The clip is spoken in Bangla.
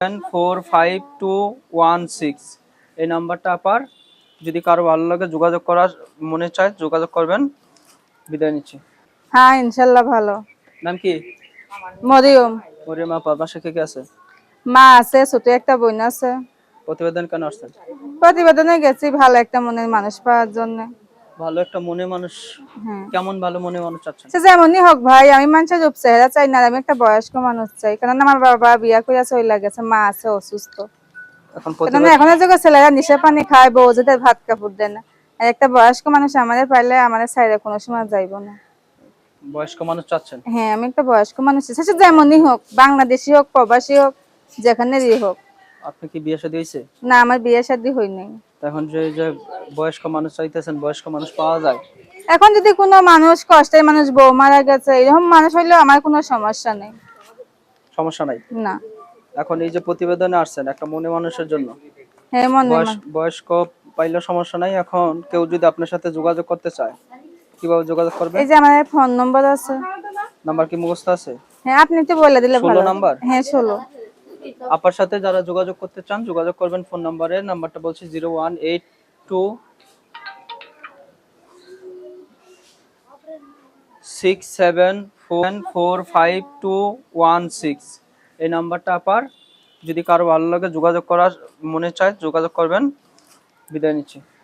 74521 এই নাম্বারটা আপার যদি কারো ভালো লাগে যোগাযোগ করার মনে চায় যোগাযোগ করবেন। বিদায় নিচ্ছি। হ্যাঁ ইনশাল্লাহ ভালো। নাম কি? মরিয়ম। মরিয়ম আপা, বাসা কে কে আছে? মা আছে, ছোট একটা বোন আছে। প্রতিবেদন কেন আসছেন? প্রতিবেদনে গেছি ভালো একটা মনের মানুষ পাওয়ার জন্য। ভালো একটা মনে মানুষ? হ্যাঁ। কেমন ভালো মনে মানুষ চাচ্ছেন? সে যেমনই হোক ভাই, আমি মানুষের রূপ চেহারা চাই না, আমি একটা বয়স্ক মানুষ চাই। কারণ আমার বাবা বিয়া করে চলে গেছে, মা আছে অসুস্থ। এখন কারণ এখনো যখন ছেলেরা নিশা পানি খায়, বউ যাদের ভাত কাপড় দেয় না, আর একটা বয়স্ক মানুষ আমাদের পাইলে আমাদের সাইডে কোনো সময় যাইব না। বয়স্ক মানুষ চাচ্ছেন? হ্যাঁ, আমি একটা বয়স্ক মানুষ চাই, সে যেমনই হোক, বাংলাদেশি হোক, প্রবাসী হোক, যেখানেরই হোক। আপনি কি বিয়ে শাদী হয়েছে? না, আমার বিয়ে শাদী হয় নাই। এখন যে বয়স্ক মানুষ চাইতেছেন, বয়স্ক মানুষ পাওয়া যায়? এখন যদি কোনো মানুষ কষ্টের মানুষ, বউ মারা গেছে, এরকম মানুষ হইলে আমার কোনো সমস্যা নেই। সমস্যা নাই না। এখন এই যে প্রতিবেদনে আসছেন একটা মনে মানুষের জন্য, হ্যাঁ, বয়স্ক পাইলে সমস্যা নাই। এখন কেউ যদি আপনার সাথে যোগাযোগ করতে চায় কিভাবে যোগাযোগ করবে? এই যে আমার ফোন নম্বর আছে। নাম্বার কি মুখস্থ আছে? হ্যাঁ, আপনি তো বলে দিলে ভালো। 16 নাম্বার? হ্যাঁ 16। আপার সাথে যারা যোগাযোগ করতে চান যোগাযোগ করবেন ফোন নাম্বারে। নাম্বারটা বলছি 01826744521 এই নাম্বারটা আপার যদি কারো ভালো লাগে যোগাযোগ করার মনে চায় যোগাযোগ করবেন। বিদায় নিচ্ছি।